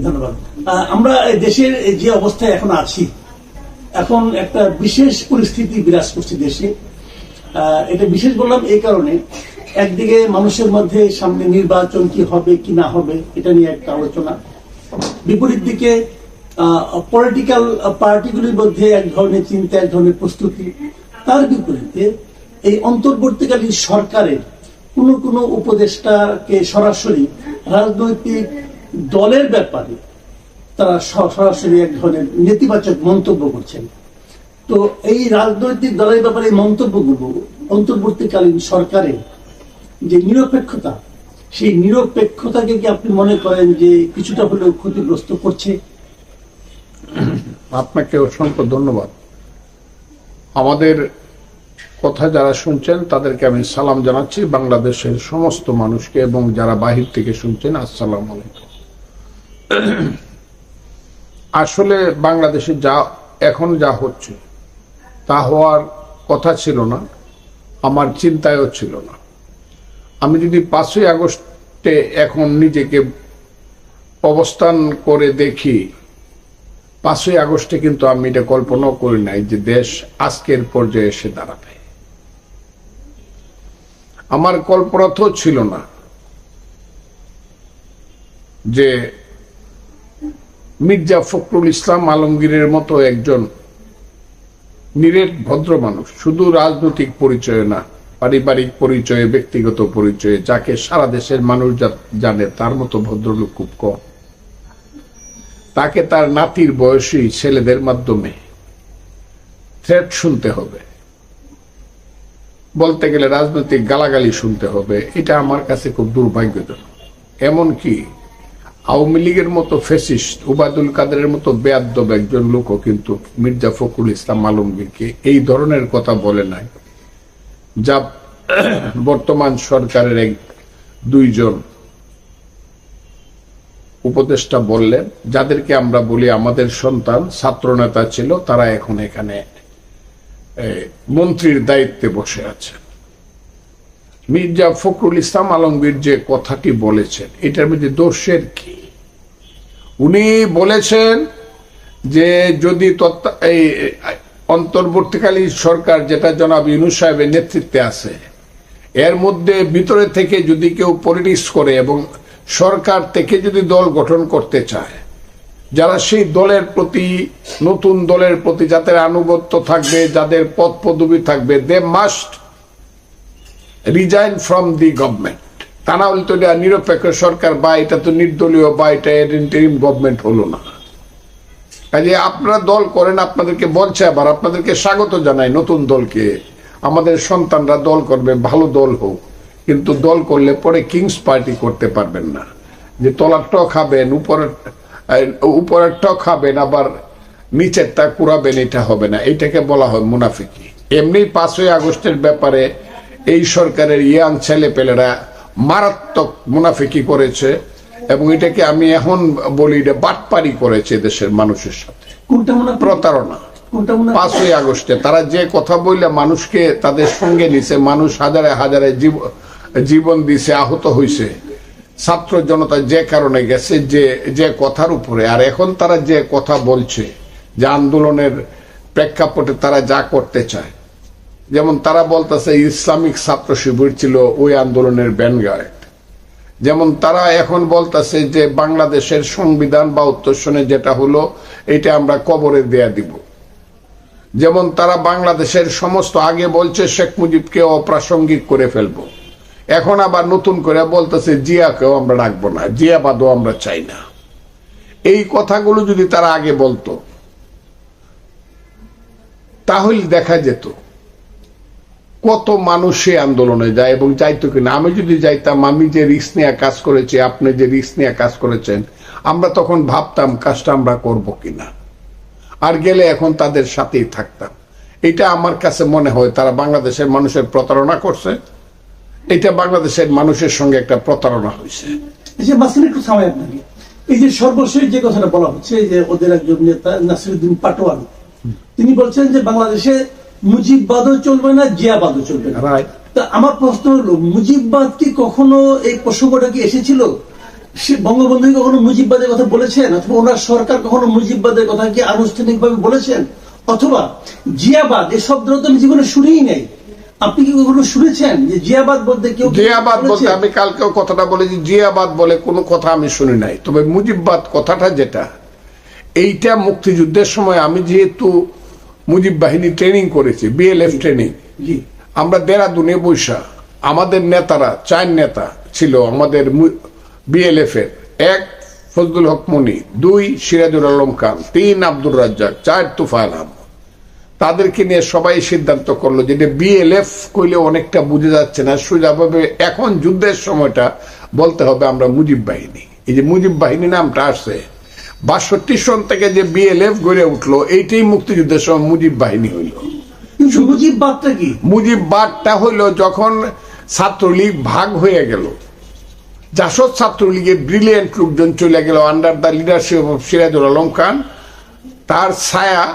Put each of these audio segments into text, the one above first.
ধন্যবাদ। আমরা দেশের যে অবস্থায় এখন আছি, এখন একটা বিশেষ পরিস্থিতি বিরাজ করছে দেশে। এটা বিশেষ বললাম এই কারণে, একদিকে মানুষের মধ্যে সামনে নির্বাচন কি হবে কি না হবে এটা নিয়ে একটা আলোচনা, বিপরীত দিকে পলিটিক্যাল পার্টিগুলির মধ্যে এক ধরনের চিন্তা, এক ধরনের প্রস্তুতি। তার বিপরীতে এই অন্তর্বর্তীকালীন সরকারের কোন উপদেষ্টাকে সরাসরি রাজনৈতিক দলের ব্যাপারে তারা সরাসরি এক ধরনের নেতিবাচক মন্তব্য করছেন। তো এই রাজনৈতিক দলের ব্যাপারে মন্তব্যগুলো অন্তর্বর্তীকালীন সরকারের যে নিরপেক্ষতা, সেই নিরপেক্ষতাকে কি আপনি মনে করেন যে কিছুটা হলেও ক্ষতিগ্রস্ত করছে? আপনাকে অসংখ্য ধন্যবাদ। আমাদের কথা যারা শুনছেন তাদেরকে আমি সালাম জানাচ্ছি, বাংলাদেশের সমস্ত মানুষকে, এবং যারা বাহির থেকে শুনছেন আসসালামু আলাইকুম। আসলে বাংলাদেশে এখন যা হচ্ছে তা হওয়ার কথা ছিল না, আমার চিন্তায়ও ছিল না। আমি যদি 5ই আগস্টে এখন নিজেকে অবস্থান করে দেখি, 5ই আগস্টে কিন্তু আমি এটা কল্পনাও করি নাই যে দেশ আজকের পর্যায়ে এসে দাঁড়াবে। আমার কল্পনা তো ছিল না যে মির্জা ফখরুল ইসলাম আলমগীরের মতো একজন নিরেট ভদ্র মানুষ, শুধু রাজনৈতিক পরিচয় না, পারিবারিক পরিচয়ে, ব্যক্তিগত পরিচয়ে, যাকে সারা দেশের মানুষ জানে, তার মতো ভদ্রলোক খুব কম। তাকে তার নাতির বয়সী ছেলেদের মাধ্যমে থ্রেট শুনতে হবে, বলতে গেলে রাজনৈতিক গালাগালি শুনতে হবে, এটা আমার কাছে খুব দুর্ভাগ্যজনক। এমনকি আওয়ামী লীগের মতো ফ্যাসিস্ট ওবায়দুল কাদেরের মতো বেয়াদ্দব একজন লোকও কিন্তু মির্জা ফখরুল ইসলাম আলমগীরকে এই ধরনের কথা বলে নাই, যা বর্তমান সরকারের দুইজন উপদেষ্টা বললেন, যাদেরকে আমরা বলি আমাদের সন্তান, ছাত্রনেতা ছিল, তারা এখন এখানে মন্ত্রীর দায়িত্বে বসে আছেন। মির্জা ফখরুল ইসলাম আলমগীর যে কথাটি বলেছেন, এটার মধ্যে দোষের কি? উনি বলেছেন যে যদি এই অন্তর্বর্তীকালীন সরকার, যেটা জনাব ইউনূস সাহেবের নেতৃত্বে আছে, এর মধ্যে ভিতরে থেকে যদি কেউ পলিটিক্স করে এবং সরকার থেকে যদি দল গঠন করতে চায়, যারা সেই দলের প্রতি, নতুন দলের প্রতি যাদের আনুগত্য থাকবে, যাদের পদ পদবি থাকবে, they must resign from the government. তা না হলে তো এটা নিরপেক্ষ সরকার, বা এটা তো নির্দলীয়, বা এটা ইন্টারিম গভর্নমেন্ট হলো না। কাজে আপনারা দল করেন, আপনাদেরকে বলছে, আবার আপনাদেরকে স্বাগত জানাই নতুন দলকে। আমাদের সন্তানরা দল করবে, ভালো দল হোক, কিন্তু দল করলে পরে কিংস পার্টি করতে পারবেন না, যে তলারটাও খাবেন, উপরেরটাও খাবেন, আবার নিচেরটা কুড়াবেন, এটা হবে না। এটাকে বলা হয় মুনাফিকি। এমনি 5ই আগস্টের ব্যাপারে এই সরকারের ইয়াং ছেলেপেলেরা মারাত্মক মুনাফিকি করেছে, এবং এটাকে আমি এখন বলি এটা বাটপারি করেছে দেশের মানুষের সাথে, প্রতারণা। 5ই আগস্টে তারা যে কথা বললে মানুষকে তাদের সঙ্গে নিছে, মানুষ হাজারে হাজারে জীবন দিছে, আহত হয়েছে, ছাত্র জনতা যে কারণে গেছে, যে কথার উপরে। আর এখন তারা যে কথা বলছে, যে আন্দোলনের প্রেক্ষাপটে তারা যা করতে চায়, যেমন তারা বলতেছে ইসলামিক ছাত্র শিবির ছিল ওই আন্দোলনের ব্যানগার্ড, যেমন তারা এখন বলতেছে যে বাংলাদেশের সংবিধান বা উত্তরসনে যেটা হলো এটা আমরা কবরে দেয়া দিব, যেমন তারা বাংলাদেশের সমস্ত, আগে বলছে শেখ মুজিবকে অপ্রাসঙ্গিক করে ফেলবো, এখন আবার নতুন করে বলতেছে জিয়াকেও আমরা রাখবো না, জিয়াবাদও আমরা চাই না। এই কথাগুলো যদি তারা আগে বলতো তাহলে দেখা যেত কত মানুষ সে আন্দোলনে যায় এবং যাইতো কিনা। আমি যদি যাইতাম, আমি যে রিস্ক নিয়ে কাজ করেছি, আপনি যে রিস্ক নিয়ে কাজ করেছেন, আমরা তখন ভাবতাম কাজটা আমরা করবো কিনা, আর গেলে এখন তাদের সাথেই থাকতাম। এটা আমার কাছে মনে হয় তারা বাংলাদেশের মানুষের প্রতারণা করছে, এটা বাংলাদেশের মানুষের সঙ্গে একটা প্রতারণা হয়েছে। এই যে সর্বশেষ যে কথাটা বলা হচ্ছে, যে ওদের একজন নেতা নাসিরুদ্দিন পাটোয়ারি, তিনি বলছেন যে বাংলাদেশে মুজিববাদও চলবে না, জিয়াবাদও চলবে না। তা আমার প্রশ্ন হলো, মুজিববাদ কি কখনো এই প্রসঙ্গটা কি এসেছিল? সে বঙ্গবন্ধু কখনো মুজিববাদের কথা বলেছেন, অথবা ওনার সরকার কখনো মুজিববাদের কথা কি আনুষ্ঠানিকভাবে বলেছেন? অথবা জিয়াবাদ এই শব্দটা তো আমি জীবনে শুনেই নাই। আপনি কি কখনো শুনেছেন যে জিয়াবাদ বলতে কেউ? জিয়াবাদ বলতে আমি কালকেও কথাটা বলেছি, জিয়াবাদ বলে কোনো কথা আমি শুনি নাই। তবে মুজিববাদ কথাটা যেটা, এইটা মুক্তিযুদ্ধের সময় আমি যেহেতু মুজিব বাহিনী ট্রেনিং করেছি, বিএলএফ ট্রেনিং, আমরা দেরাদুনে বৈশা আমাদের নেতারা 4 নেতা ছিল আমাদের বিএলএফ এর। 1 ফজলুল হক মনি, 2 সিরাজুল আলম খান, 3 আব্দুর রাজ্জাক, 4 তুফাইল আহমদ। তাদেরকে নিয়ে সবাই সিদ্ধান্ত করলো যে বিএলএফ কইলে অনেকটা বুঝে যাচ্ছে না, সোজাভাবে এখন যুদ্ধের সময়টা বলতে হবে আমরা মুজিব বাহিনী। এই যে মুজিব বাহিনী নামটা আসছে 62 সন থেকে যে বিএলএফ গড়ে উঠলো, এইটাই মুক্তিযুদ্ধের সময় মুজিব বাহিনী হইল। মুজিববাদটা কি? মুজিববাদটা হইল যখন ছাত্রলীগ ভাগ হয়ে গেল, জাসদ ছাত্রলীগের ব্রিলিয়েন্ট লোকজন চলে গেল under the leadership of Sirajul Alam Khan, তার ছায়া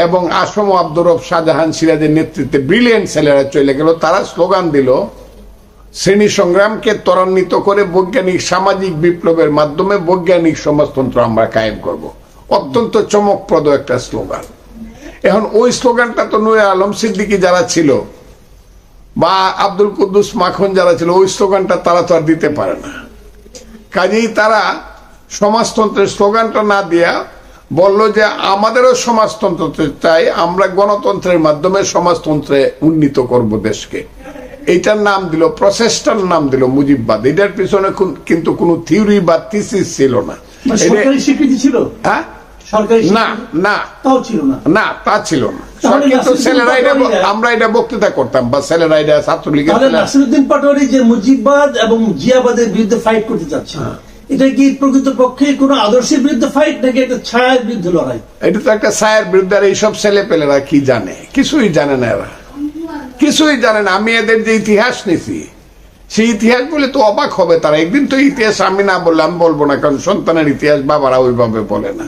এবং আসম আব্দুর রব শাহজাহান সিরাজের নেতৃত্বে ব্রিলিয়েন্ট ছেলেরা চলে গেল। তারা স্লোগান দিল শ্রেণী সংগ্রামকে ত্বরান্বিত করে বৈজ্ঞানিক সামাজিক বিপ্লবের মাধ্যমে বৈজ্ঞানিক সমাজতন্ত্র আমরা কায়েম করব। অত্যন্ত চমকপ্রদ একটা স্লোগান। এখন ওই স্লোগানটা তো নূরে আলম সিদ্দিকী যারা ছিল বা আব্দুল কুদ্দুস মাখন যারা ছিল, ওই স্লোগানটা তারা তো আর দিতে পারে না। কাজেই তারা সমাজতন্ত্রের স্লোগানটা না দিয়া বলল যে আমাদেরও সমাজতন্ত্র চাই, আমরা গণতন্ত্রের মাধ্যমে সমাজতন্ত্রে উন্নীত করব দেশকে। এইটার নাম দিল, প্রসেসটার নাম দিল মুজিববাদ। এটার পিছনে কিন্তু কোনো থিওরি বা থিসিস ছিল না। সরকারি স্বীকৃতি ছিল? হ্যাঁ, না না তাও ছিল না, না তা ছিল না। কিন্তু ছেলেরা আমরা এটা বক্তৃতা করতাম বা ছেলেরা এটা ছাত্রলীগের। নাসিরউদ্দিন পাটোয়ারি যে মুজিববাদ এবং জিয়াবাদের বিরুদ্ধে ফাইট করতে যাচ্ছে, এটা কি প্রকৃতপক্ষে কোন আদর্শের বিরুদ্ধে ফাইট নাকি একটা ছায়ার বিরুদ্ধে লড়াই? এটা তো একটা ছায়ার বিরুদ্ধে। আর এইসব ছেলে পেলেরা কি জানে? কিছুই জানে না, এরা কিছুই জানে না। আমি এদের যে ইতিহাস নিছি, সেই ইতিহাস বলে তো অবাক হবে তারা। একদিন তো ইতিহাস আমি না বললে আমি বলবো না, কারণ সন্তানের ইতিহাস বাবারা ওইভাবে বলে না।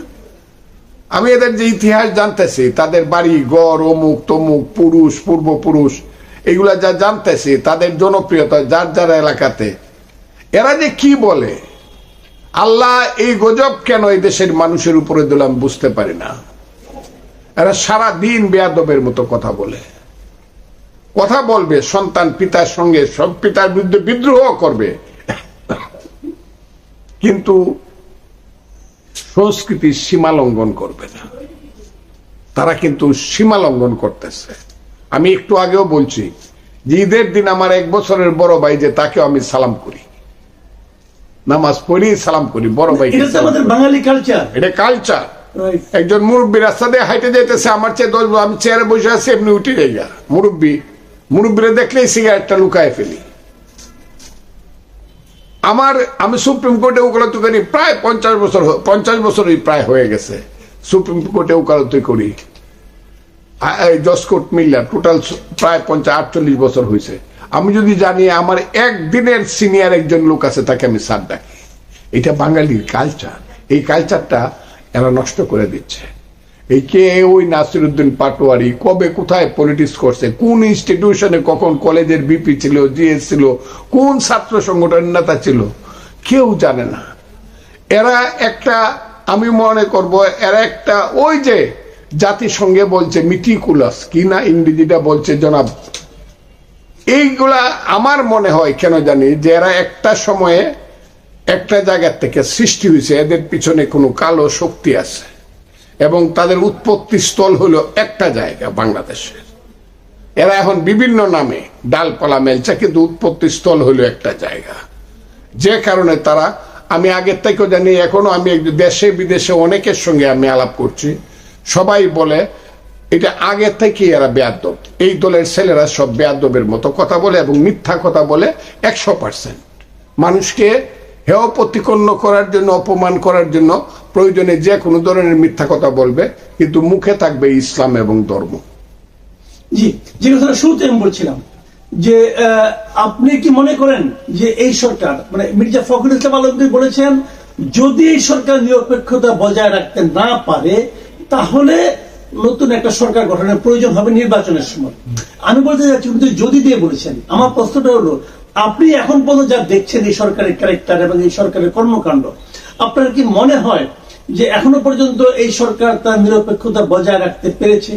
আমি এদের যে ইতিহাস জানতেছি, তাদের বাড়ি গড় অমুক তমুক, পুরুষ পূর্বপুরুষ, এগুলা যা জানতেছি, তাদের জনপ্রিয়তা যার যার এলাকাতে, এরা যে কি বলে, আল্লাহ এই গজব কেন এই দেশের মানুষের উপরে দিল আমি বুঝতে পারি না। এরা সারা দিন বেয়াদবের মতো কথা বলে, কথা বলবে সন্তান পিতার সঙ্গে, সব পিতার বিরুদ্ধে বিদ্রোহ করবে, কিন্তু সংস্কৃতির সীমা লঙ্ঘন করবে না। তারা কিন্তু সীমা লঙ্ঘন করতেছে। আমি একটু আগেও বলছি যে ঈদের দিন আমার 1 বছরের বড় ভাই যে, তাকেও আমি সালাম করি, নামাজ পড়ি সালাম করি বড় ভাই। বাঙালি কালচার, এটা কালচার। একজন মুরব্বী রাস্তা দিয়ে হাইটে যাইতেছে, আমার চেয়ে 10, আমি চেয়ারে বসে আছি, এমনি উঠে যাই গা। মুরব্বীরা দেখলেই সিগারেটটা লুকায় ফেলি। আমি সুপ্রিম কোর্টে ওকালতি করি প্রায় 50 বছরই প্রায় হয়ে গেছে। সুপ্রিম কোর্টে ওকালতি করি, জজ কোর্ট মিল্লা, টোটাল প্রায় 48 বছর হয়েছে। আমি যদি জানি আমার একদিনের সিনিয়র একজন লোক আছে, তাকে আমি স্যার ডাকি। এটা বাঙালির কালচার। এই কালচারটা এরা নষ্ট করে দিচ্ছে। এই কে ওই নাসিরউদ্দিন পাটোয়ারি কবে কোথায় পলিটিক্স করছে, কোন ইনস্টিটিউশনে কখন কলেজের বিপি ছিল, জিএস ছিল, কোন ছাত্র সংগঠনের নেতা ছিল, কেউ জানে না। এরা একটা, আমি মনে করব এরা একটা, ওই যে জাতিসংঘে বলছে মিটিকুলাস কি না ইংরেজিটা বলছে জনাব, এইগুলা আমার মনে হয় কেন জানি যে এরা একটা সময়ে একটা জায়গা থেকে সৃষ্টি হয়েছে, এদের পিছনে কোনো কালো শক্তি আছে এবং তাদের উৎপত্তি স্থল হলো একটা জায়গা বাংলাদেশের। এরা এখন বিভিন্ন নামে ডালপালা মেলছে, কিন্তু উৎপত্তি স্থল হলো একটা জায়গা। যে কারণে তারা, আমি আগের থেকেও জানি, এখনো আমি দেশে বিদেশে অনেকের সঙ্গে আমি আলাপ করছি, সবাই বলে এটা আগে থেকে এরা বেয়াদব। এই দলের ছেলেরা সব বেয়াদবের মতো কথা বলে এবং মিথ্যা কথা বলে 100%। মানুষকে হেয় প্রতিপন্ন করার জন্য, অপমান করার জন্য প্রয়োজনে যে কোনো ধরনের মিথ্যা কথা বলবে, কিন্তু মুখে থাকবে ইসলাম এবং ধর্ম। জি, যে কথাটা শুরুতে আমি বলছিলাম যে আপনি কি মনে করেন যে এই সরকার, মানে মির্জা ফখরুল ইসলাম আলমগীর বলেছেন, যদি এই সরকার নিরপেক্ষতা বজায় রাখতে না পারে তাহলে নতুন একটা সরকার গঠনের প্রয়োজন হবে নির্বাচনের সময়। আমি বলতে চাচ্ছি, কিন্তু যদি দিয়ে বলেছেন, আমার প্রশ্নটা হলো আপনি এখন পর্যন্ত যা দেখছেন এই সরকারের ক্যারেক্টার এবং এই সরকারের কর্মকাণ্ড, আপনার কি মনে হয় যে এখনো পর্যন্ত এই সরকার তার নিরপেক্ষতা বজায় রাখতে পেরেছে?